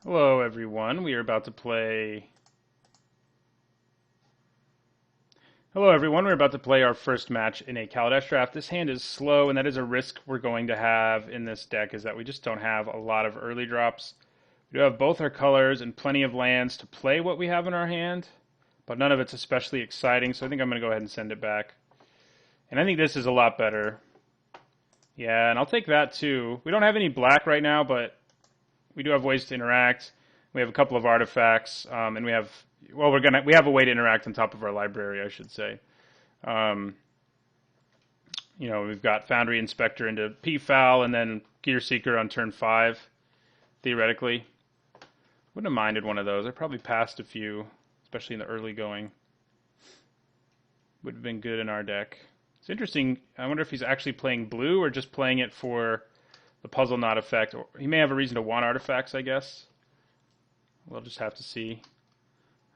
Hello, everyone. We are about to play. Hello, everyone. We're about to play our first match in a Kaladesh draft. This hand is slow, and that is a risk we're going to have in this deck, is that we just don't have a lot of early drops. We do have both our colors and plenty of lands to play what we have in our hand, but none of it's especially exciting, so I think I'm going to go ahead and send it back. And I think this is a lot better. Yeah, and I'll take that too. We don't have any black right now, but we do have ways to interact. We have a couple of artifacts, and we have we have a way to interact on top of our library, I should say. Um, we've got Foundry Inspector into P-Foul, and then Gear Seeker on turn 5, theoretically. Wouldn't have minded one of those. I probably passed a few, especially in the early going. Would have been good in our deck. It's interesting. I wonder if he's actually playing blue or just playing it for the Puzzle Knot effect. Or he may have a reason to want artifacts, I guess. We'll just have to see.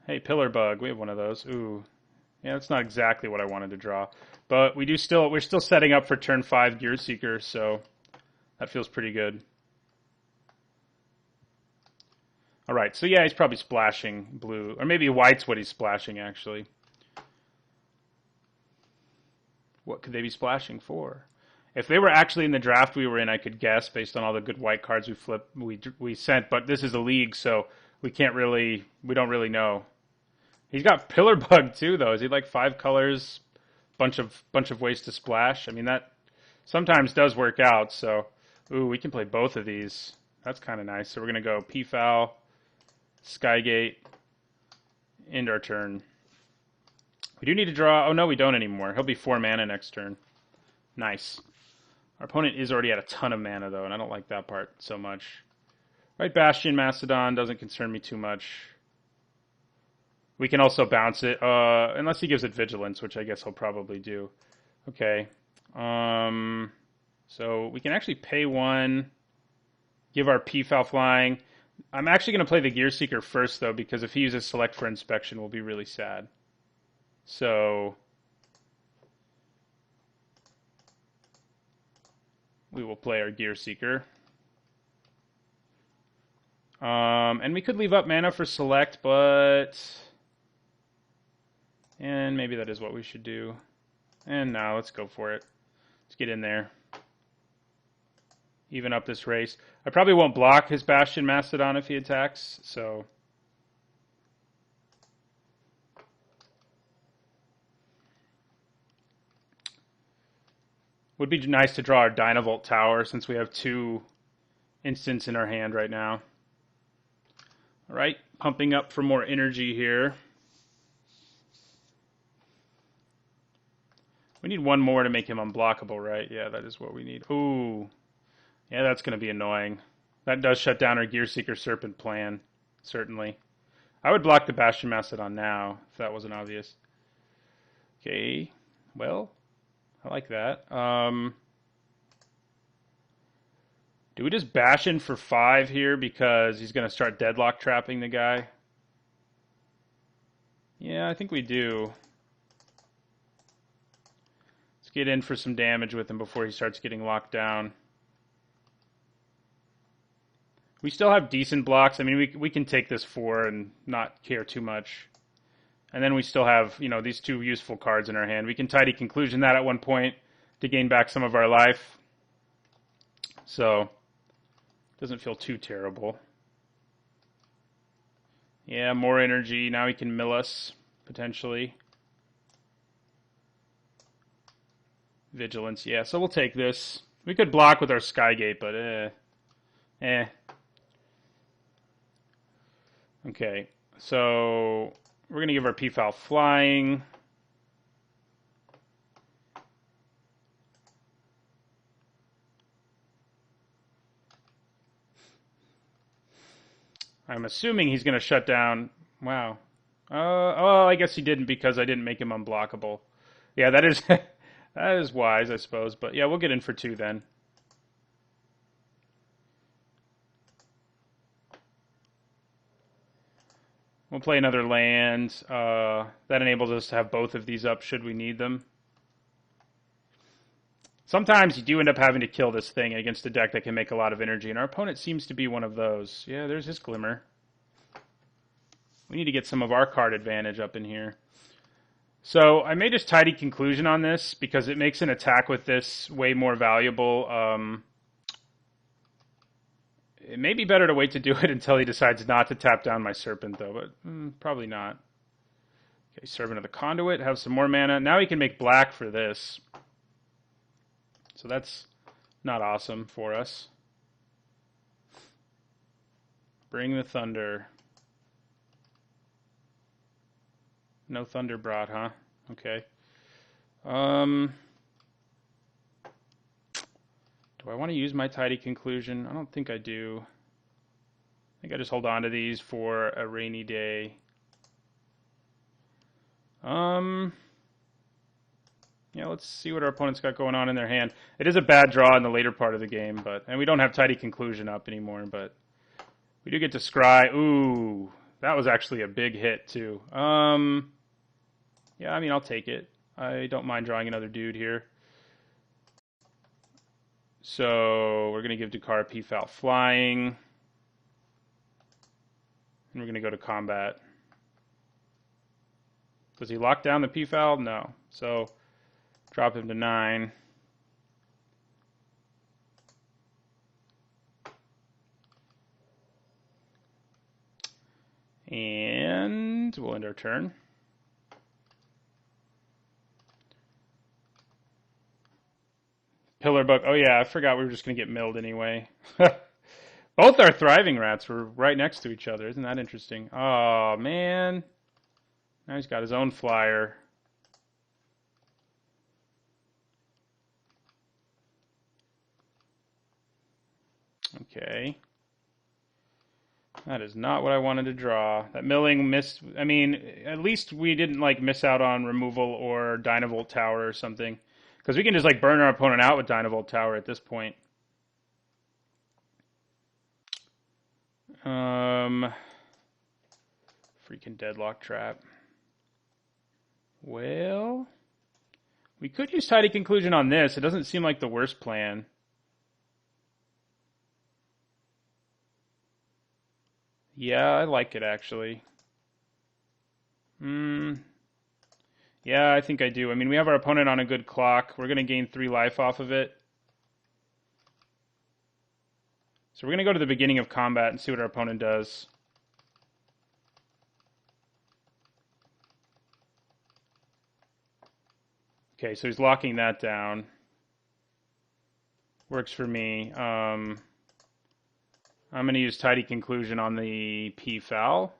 Hey, Pillar Bug. We have one of those. Ooh. Yeah, that's not exactly what I wanted to draw. But we're still setting up for turn 5 Gear Seeker, so that feels pretty good. Alright, so yeah, he's probably splashing blue. Or maybe white's what he's splashing, actually. What could they be splashing for? If they were actually in the draft we were in, I could guess based on all the good white cards we sent. But this is a league, so we don't really know. He's got Pillar Bug too, though. Is he like 5 colors, bunch of ways to splash? I mean, that sometimes does work out. So, ooh, we can play both of these. That's kind of nice. So we're gonna go P-Foul, Skygate, end our turn. We do need to draw. Oh no, we don't anymore. He'll be 4 mana next turn. Nice. Our opponent is already at a ton of mana, though, and I don't like that part so much. Right, Bastion, Mastodon doesn't concern me too much. We can also bounce it, unless he gives it Vigilance, which I guess he'll probably do. Okay. So we can actually pay 1, give our P-Foul flying. I'm actually going to play the Gear Seeker first, though, because if he uses Select for Inspection, we'll be really sad. So we will play our Gear Seeker. And we could leave up mana for Select, but... And maybe that is what we should do. And now let's go for it. Let's get in there. Even up this race. I probably won't block his Bastion Mastodon if he attacks, so... Would be nice to draw our Dynavolt Tower since we have 2 instants in our hand right now. Alright, pumping up for more energy here. We need 1 more to make him unblockable, right? Yeah, that is what we need. Ooh. Yeah, that's going to be annoying. That does shut down our Gear Seeker Serpent plan, certainly. I would block the Bastion Mastodon now, if that wasn't obvious. Okay, well... I like that. Do we just bash in for 5 here because he's going to start deadlock trapping the guy? Yeah, I think we do. Let's get in for some damage with him before he starts getting locked down. We still have decent blocks. I mean, we can take this 4 and not care too much. And then we still have, these 2 useful cards in our hand. We can Tidy Conclusion that at one point to gain back some of our life. So, it doesn't feel too terrible. Yeah, more energy. Now he can mill us, potentially. Vigilance, yeah. So we'll take this. We could block with our Skygate, but Okay, so... We're going to give our P-Foul flying. I'm assuming he's going to shut down. Wow. Oh, I guess he didn't because I didn't make him unblockable. Yeah, that is that is wise, I suppose. But yeah, we'll get in for 2 then. We'll play another land. That enables us to have both of these up should we need them. Sometimes you do end up having to kill this thing against a deck that can make a lot of energy, and our opponent seems to be one of those. Yeah, there's his Glimmer. We need to get some of our card advantage up in here. So I made a tidy conclusion on this because it makes an attack with this way more valuable. It may be better to wait to do it until he decides not to tap down my Serpent, though, but probably not. Okay, Servant of the Conduit, have some more mana. Now he can make black for this. So that's not awesome for us. Bring the Thunder. No Thunder brought, huh? Okay. Do I want to use my tidy conclusion? I don't think I do. I think I just hold on to these for a rainy day. Yeah, let's see what our opponent's got going on in their hand. It is a bad draw in the later part of the game, and we don't have tidy conclusion up anymore, but we do get to scry. Ooh, that was actually a big hit too. Yeah, I mean, I'll take it. I don't mind drawing another dude here. So we're going to give Dakar P-Foul flying. And we're going to go to combat. Does he lock down the P-Foul? No. So drop him to 9. And we'll end our turn. Pillar Book. Oh yeah, I forgot we were just going to get milled anyway. Both our Thriving Rats were right next to each other. Isn't that interesting? Oh, man. Now he's got his own flyer. Okay. That is not what I wanted to draw. That milling missed. I mean, at least we didn't like miss out on removal or Dynavolt Tower or something. Because we can just like burn our opponent out with Dynavolt Tower at this point. Freaking Deadlock Trap. Well, we could use Tidy Conclusion on this. It doesn't seem like the worst plan. Yeah, I like it actually. Yeah, I think I do. I mean, we have our opponent on a good clock. We're going to gain 3 life off of it. So we're going to go to the beginning of combat and see what our opponent does. Okay, so he's locking that down. Works for me. I'm going to use Tidy Conclusion on the P-Foul.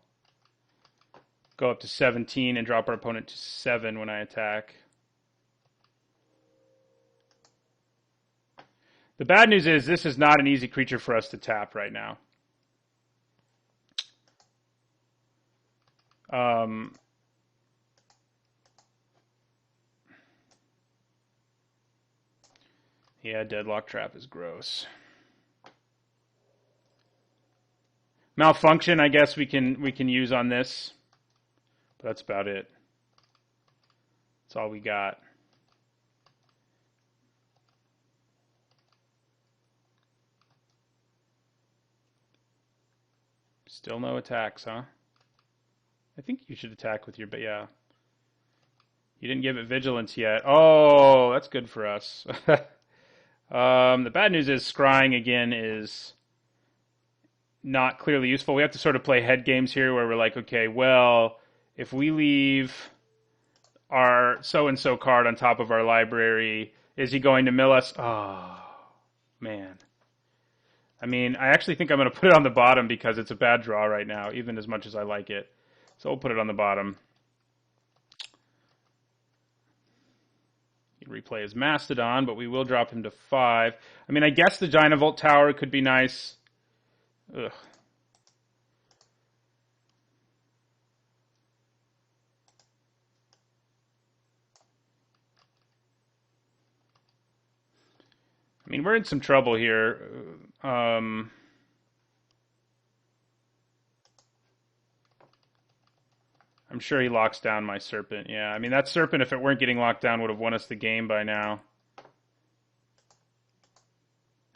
Go up to 17 and drop our opponent to 7 when I attack. The bad news is this is not an easy creature for us to tap right now. Yeah, Deadlock Trap is gross. Malfunction, I guess we can use on this. But that's about it. That's all we got. Still no attacks, huh? I think you should attack with your, but yeah. You didn't give it vigilance yet. Oh, that's good for us. The bad news is scrying again is not clearly useful. We have to sort of play head games here where we're like, okay, well, if we leave our so-and-so card on top of our library, is he going to mill us? Oh, man. I mean, I actually think I'm going to put it on the bottom because it's a bad draw right now, even as much as I like it. So we'll put it on the bottom. He'd replay his Mastodon, but we will drop him to 5. I mean, I guess the Dynavolt Tower could be nice. Ugh. I mean, we're in some trouble here. I'm sure he locks down my Serpent. Yeah, I mean, that Serpent, if it weren't getting locked down, would have won us the game by now.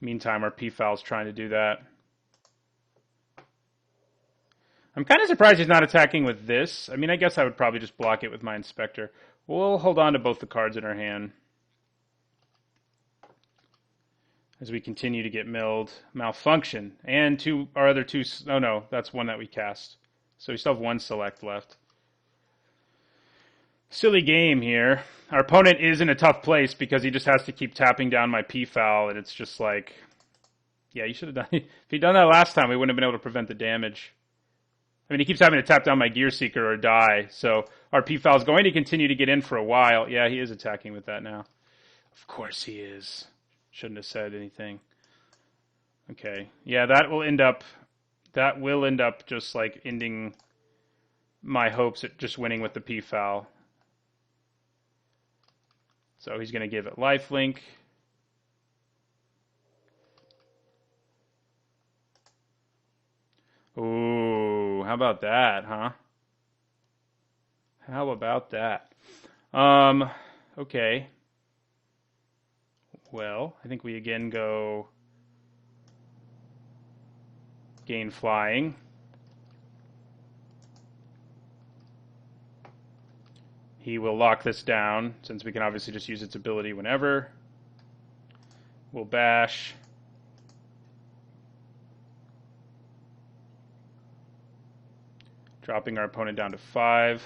Meantime, our P-Fowl's trying to do that. I'm kind of surprised he's not attacking with this. I mean, I guess I would probably just block it with my Inspector. We'll hold on to both the cards in our hand as we continue to get milled. Malfunction. And our other two... Oh, no, that's one that we cast. So we still have one select left. Silly game here. Our opponent is in a tough place because he just has to keep tapping down my P-Fowl, and it's just like... Yeah, you should have done... If he'd done that last time, we wouldn't have been able to prevent the damage. I mean, he keeps having to tap down my Gear Seeker or die, so our P-Fowl is going to continue to get in for a while. Yeah, he is attacking with that now. Of course he is. Shouldn't have said anything. Okay. Yeah, that will end up just like ending my hopes at just winning with the P-Fowl. So he's going to give it lifelink. Ooh, how about that, huh? How about that? Okay. Well, I think we again go gain flying. He will lock this down, since we can obviously just use its ability whenever. We'll bash. Dropping our opponent down to 5.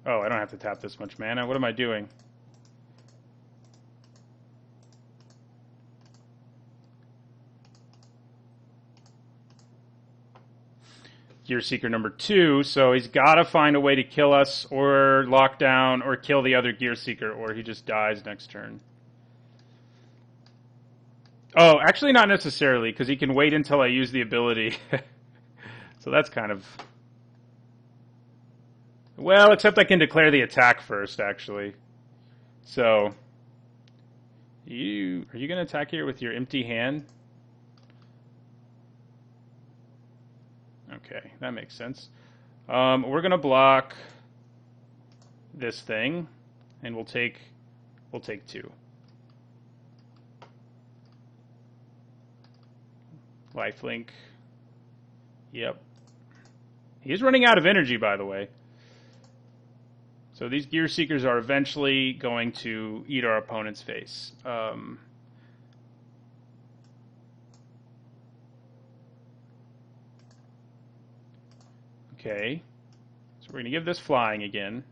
Oh, I don't have to tap this much mana. What am I doing? Gear Seeker number 2, so he's got to find a way to kill us or lock down or kill the other Gear Seeker, or he just dies next turn. Oh, actually not necessarily, because he can wait until I use the ability. So that's kind of... Well, except I can declare the attack first, actually. So, are you going to attack here with your empty hand? Okay, that makes sense. We're going to block this thing, and we'll take 2. Lifelink. Yep. He is running out of energy, by the way. So these Gear Seekers are eventually going to eat our opponent's face. Okay. So we're going to give this flying again.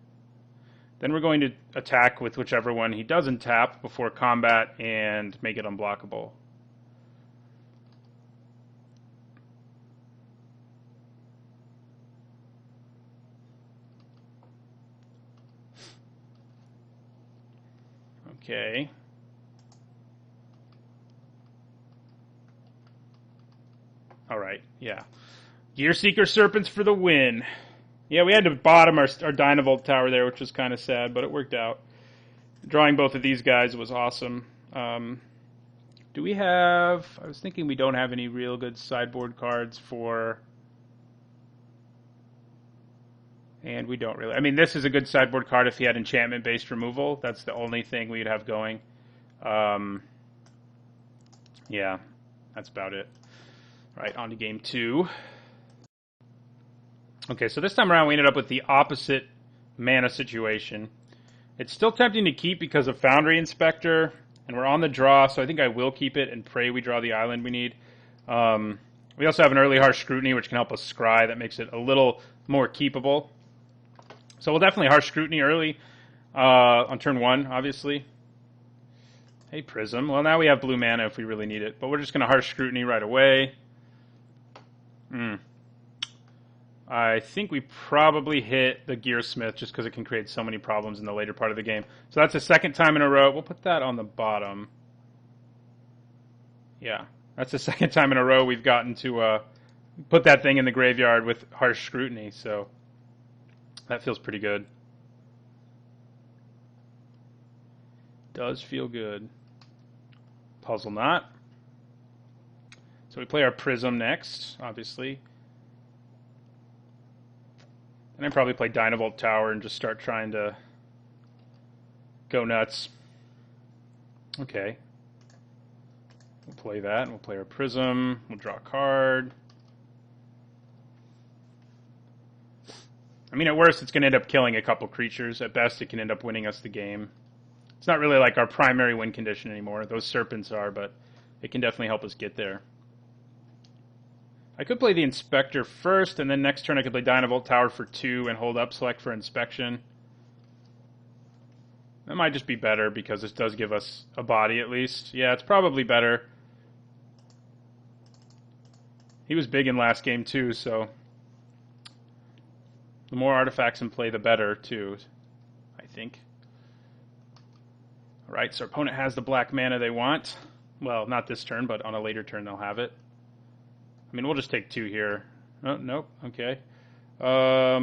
Then we're going to attack with whichever one he doesn't tap before combat and make it unblockable. Okay. All right, yeah. Gear Seeker Serpents for the win. Yeah, we had to bottom our Dynavolt tower there, which was kind of sad, but it worked out. Drawing both of these guys was awesome. Do we have... I was thinking we don't have any real good sideboard cards for... And we don't really. I mean, this is a good sideboard card if he had enchantment-based removal. That's the only thing we'd have going. Yeah, that's about it. All right, on to game 2. Okay, so this time around we ended up with the opposite mana situation. It's still tempting to keep because of Foundry Inspector, and we're on the draw, so I think I will keep it and pray we draw the island we need. We also have an early Harsh Scrutiny, which can help us scry. That makes it a little more keepable. So we'll definitely Harsh Scrutiny early on turn 1, obviously. Hey, Prism. Well, now we have blue mana if we really need it, but we're just going to Harsh Scrutiny right away. I think we probably hit the Gearsmith just because it can create so many problems in the later part of the game. So that's the second time in a row. We'll put that on the bottom. Yeah, that's the second time in a row we've gotten to put that thing in the graveyard with Harsh Scrutiny, so that feels pretty good. Does feel good. Puzzle Knot. So we play our Prism next, obviously. And I probably play Dynavolt Tower and just start trying to Go nuts. Okay. We'll play that, and we'll play our Prism. We'll draw a card. I mean, at worst, it's going to end up killing a couple creatures. At best, it can end up winning us the game. It's not really like our primary win condition anymore. Those serpents are, but it can definitely help us get there. I could play the Inspector first, and then next turn I could play Dynavolt Tower for 2 and hold up select for inspection. That might just be better because this does give us a body at least. Yeah, it's probably better. He was big in last game too, so the more artifacts in play, the better too, I think. All right, so our opponent has the black mana they want. Well, not this turn, but on a later turn they'll have it. I mean, we'll just take 2 here. Oh, nope, okay. All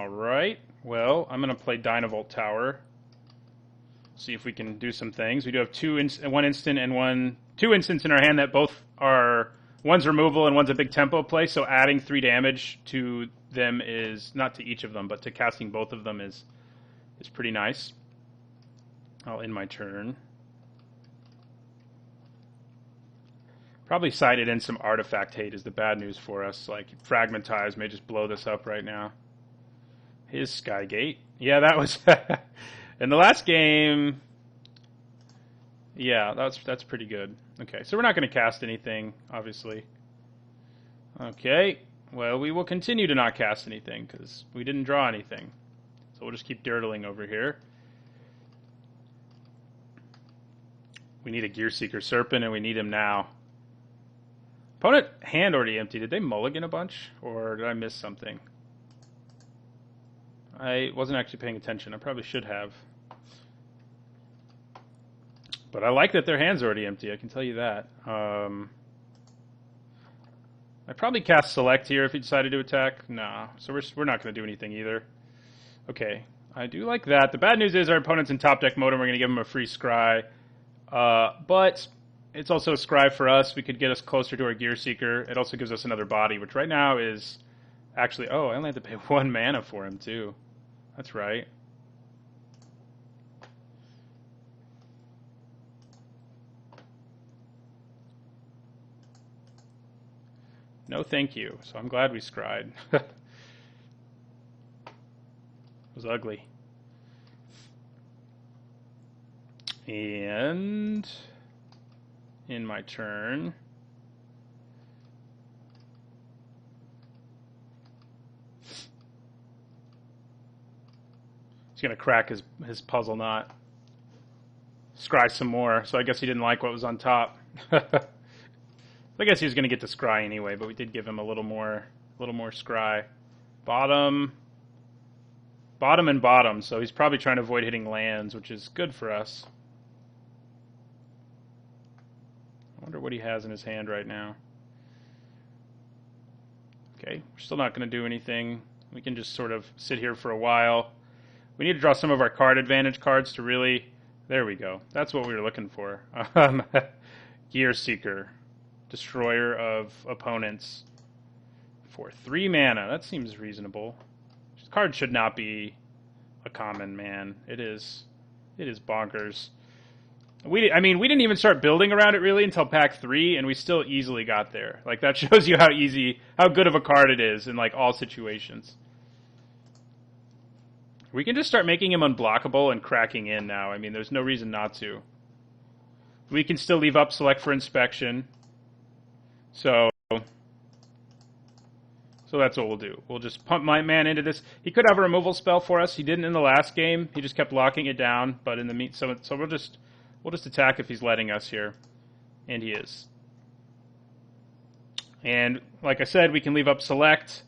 right, well, I'm going to play Dynavolt Tower. See if we can do some things. We do have 2 instant and 2 instants in our hand that both are, one's removal and one's a big tempo play, so adding 3 damage to them is, not to each of them, but to casting both of them is pretty nice. I'll end my turn. Probably sided in some artifact hate is the bad news for us. Like, Fragmentize may just blow this up right now. His Skygate. Yeah, that was... in the last game... Yeah, that's pretty good. Okay, so we're not going to cast anything, obviously. Okay, well, we will continue to not cast anything, because we didn't draw anything. So we'll just keep dirtling over here. We need a Gearseeker Serpent, and we need him now. Opponent hand already empty. Did they mulligan a bunch, or did I miss something? I wasn't actually paying attention. I probably should have. But I like that their hand's already empty, I can tell you that. I'd probably cast Select here if he decided to attack. Nah, so we're not going to do anything either. Okay, I do like that. The bad news is our opponent's in top deck mode, and we're going to give him a free Scry. But it's also a Scry for us. We could get us closer to our Gearseeker. It also gives us another body, which right now is actually... Oh, I only have to pay 1 mana for him, too. That's right. No thank you. So I'm glad we Scryed. It was ugly. And... in my turn... he's going to crack his puzzle knot. Scry some more, so I guess he didn't like what was on top. I guess he was going to get to Scry anyway, but we did give him a little more Scry. Bottom and bottom, so he's probably trying to avoid hitting lands, which is good for us. I wonder what he has in his hand right now. Okay, we're still not going to do anything. We can just sort of sit here for a while. We need to draw some of our card advantage cards to really... There we go. That's what we were looking for. Gearseeker. Destroyer of opponents. For 3 mana. That seems reasonable. This card should not be a common, man. It is bonkers. I mean, we didn't even start building around it really until pack 3, and we still easily got there. Like, that shows you how good of a card it is in, like, all situations. We can just start making him unblockable and cracking in now. I mean, there's no reason not to. We can still leave up select for inspection. So that's what we'll do. We'll just pump my man into this. He could have a removal spell for us. He didn't in the last game. He just kept locking it down. But in the so we'll just attack if he's letting us here, and he is. And like I said, we can leave up select.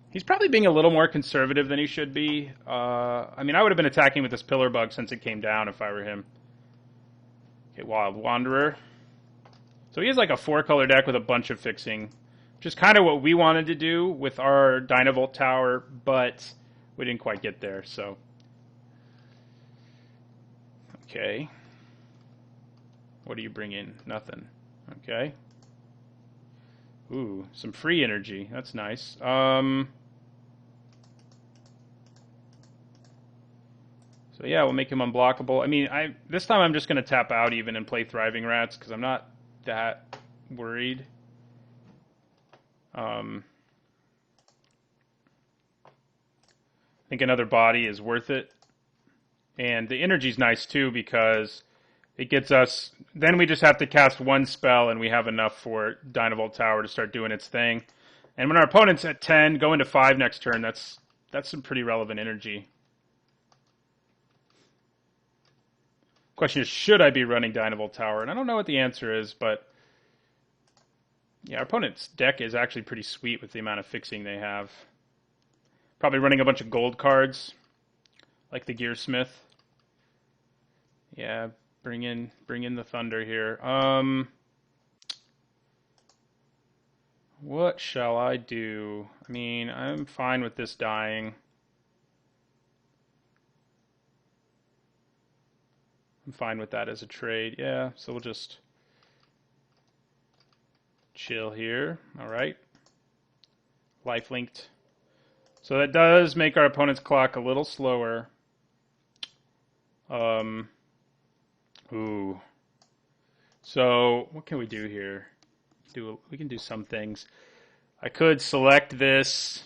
He's probably being a little more conservative than he should be. I mean, I would have been attacking with this Pillar Bug since it came down if I were him. Okay, Wild Wanderer. So he has like a 4-color deck with a bunch of fixing, which is kind of what we wanted to do with our Dynavolt Tower, but we didn't quite get there, so. Okay. What do you bring in? Nothing. Okay. Ooh, some free energy. That's nice. So So yeah, we'll make him unblockable. I mean, this time I'm just going to tap out even and play Thriving Rats because I'm not that worried. I think another body is worth it. And the energy's nice too because it gets us... Then we just have to cast one spell and we have enough for Dynavolt Tower to start doing its thing. And when our opponent's at 10, go into 5 next turn, that's some pretty relevant energy. Question is, should I be running Dynavolt Tower? And I don't know what the answer is, but... Yeah, our opponent's deck is actually pretty sweet with the amount of fixing they have. Probably running a bunch of gold cards, like the Gearsmith. Yeah, bring in the Thunder here. What shall I do? I mean, I'm fine with this dying. I'm fine with that as a trade. Yeah, so we'll just chill here. All right. Life-linked. So that does make our opponent's clock a little slower. Ooh. So what can we do here? We can do some things. I could select this.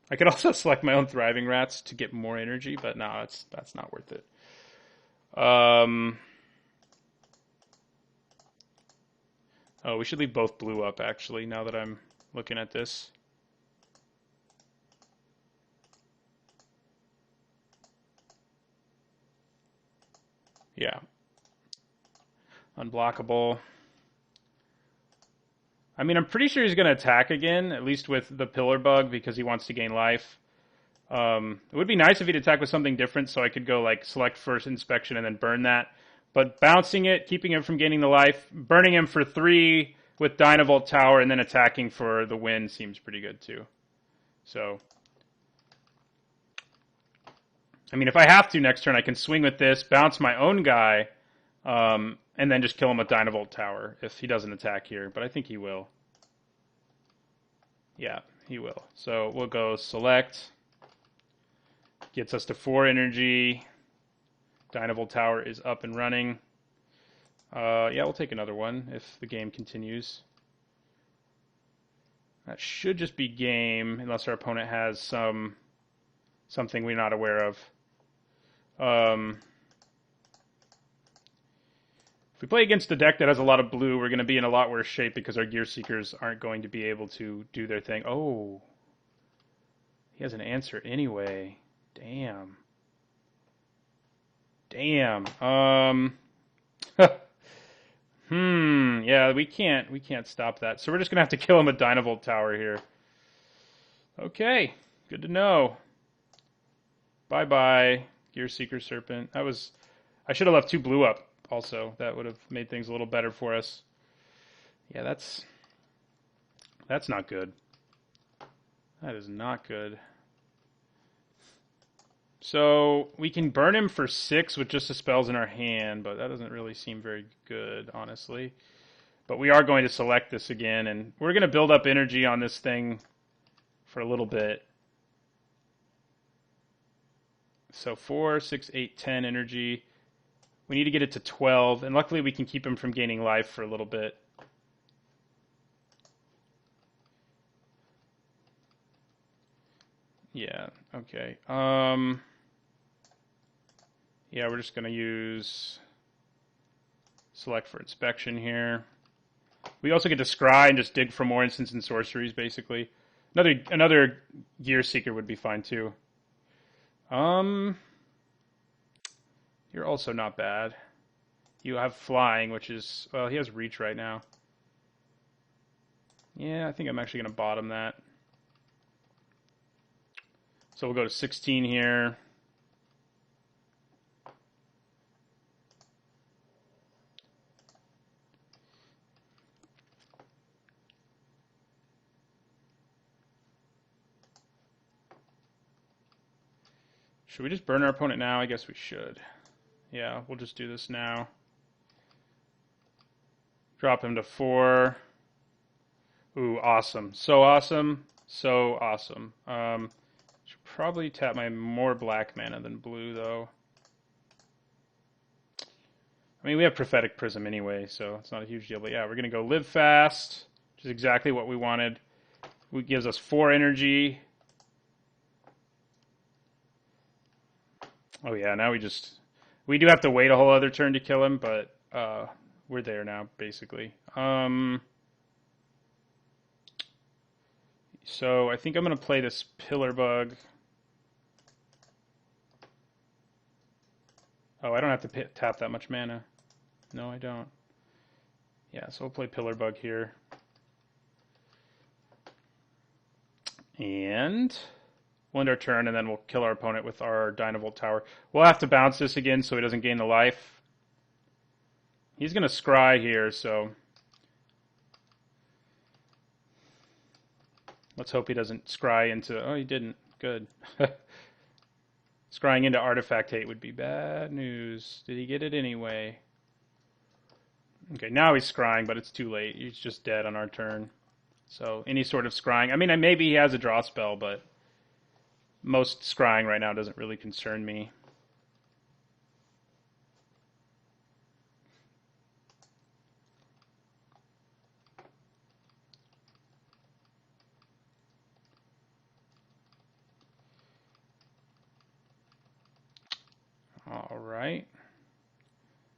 I could also select my own Thriving Rats to get more energy, but no, that's not worth it. Oh, we should leave both blue up, actually, now that I'm looking at this. Yeah. Unblockable. I mean, I'm pretty sure he's going to attack again, at least with the Pillar Bug, because he wants to gain life. It would be nice if he'd attack with something different, so I could go, like, select first inspection and then burn that. But bouncing it, keeping him from gaining the life, burning him for 3 with Dynavolt Tower, and then attacking for the win seems pretty good, too. So, I mean, if I have to next turn, I can swing with this, bounce my own guy, and then just kill him with Dynavolt Tower if he doesn't attack here. But I think he will. Yeah, he will. So we'll go select. Gets us to 4 energy. Dynavolt Tower is up and running. Yeah, we'll take another one if the game continues. That should just be game, unless our opponent has something we're not aware of. If we play against a deck that has a lot of blue, we're going to be in a lot worse shape because our Gear Seekers aren't going to be able to do their thing. Oh, he has an answer anyway. Damn. Yeah, we can't stop that. So we're just going to have to kill him with Dynavolt Tower here. Okay, good to know. Bye-bye, Gear Seeker Serpent. I should have left 2 blue up also. That would have made things a little better for us. Yeah, that's not good. That is not good. So we can burn him for 6 with just the spells in our hand, but that doesn't really seem very good, honestly. But we are going to select this again, and we're going to build up energy on this thing for a little bit. So 4, 6, 8, 10 energy. We need to get it to 12, and luckily we can keep him from gaining life for a little bit. Yeah, okay. Yeah, we're just going to use select for inspection here. We also get to scry and just dig for more instants and sorceries, basically. Another Gear Seeker would be fine, too. You're also not bad. You have flying, which is... Well, he has reach right now. Yeah, I think I'm actually going to bottom that. So we'll go to 16 here. Should we just burn our opponent now? I guess we should. Yeah, we'll just do this now. Drop him to 4. Ooh, awesome. So awesome. So awesome. Should probably tap my more black mana than blue, though. I mean, we have Prophetic Prism anyway, so it's not a huge deal. But yeah, we're going to go Live Fast, which is exactly what we wanted. It gives us 4 energy. Oh yeah, now we do have to wait a whole other turn to kill him, but we're there now, basically. So I think I'm going to play this Pillar Bug. Oh, I don't have to tap that much mana. No, I don't. Yeah, so we'll play Pillar Bug here. And we'll end our turn, and then we'll kill our opponent with our Dynavolt Tower. We'll have to bounce this again so he doesn't gain the life. He's going to scry here, so let's hope he doesn't scry into... Oh, he didn't. Good. Scrying into Artifact Hate would be bad news. Did he get it anyway? Okay, now he's scrying, but it's too late. He's just dead on our turn. So any sort of scrying... I mean, maybe he has a draw spell, but most scrying right now doesn't really concern me. All right.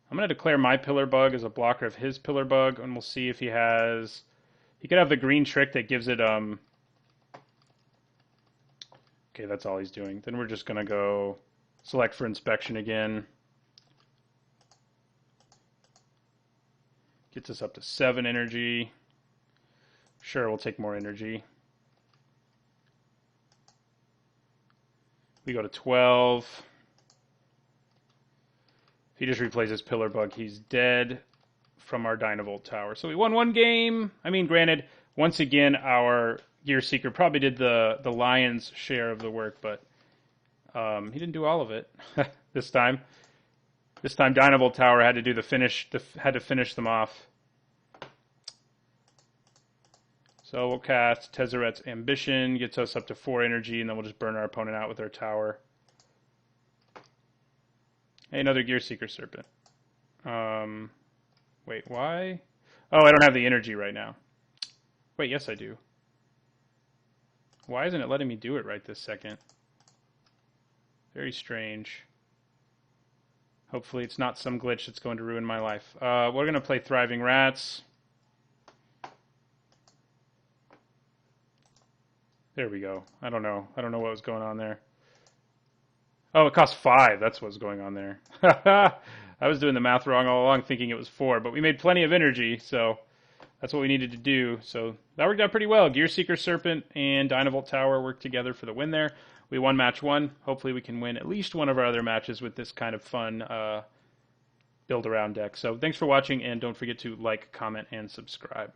I'm going to declare my Pillar Bug as a blocker of his Pillar Bug, and we'll see if he has... He could have the green trick that gives it... Okay, that's all he's doing. Then we're just going to go select for inspection again. Gets us up to 7 energy. Sure, we'll take more energy. We go to 12. If he just replays his Pillar Bug, he's dead from our Dynavolt Tower. So we won 1 game. I mean, granted, once again, our Gear Seeker probably did the lion's share of the work, but he didn't do all of it this time. This time, Dynavolt Tower had to do the finish. Had to finish them off. So we'll cast Tezzeret's Ambition, gets us up to 4 energy, and then we'll just burn our opponent out with our tower. Hey, another Gear Seeker Serpent. Wait, why? Oh, I don't have the energy right now. Wait, yes I do. Why isn't it letting me do it right this second? Very strange. Hopefully it's not some glitch that's going to ruin my life. We're going to play Thriving Rats. There we go. I don't know. I don't know what was going on there. Oh, it cost 5. That's what's going on there. I was doing the math wrong all along, thinking it was 4. But we made plenty of energy, so that's what we needed to do. So that worked out pretty well. Gear Seeker Serpent and Dynavolt Tower worked together for the win there. We won match 1. Hopefully we can win at least one of our other matches with this kind of fun build-around deck. So thanks for watching, and don't forget to like, comment, and subscribe.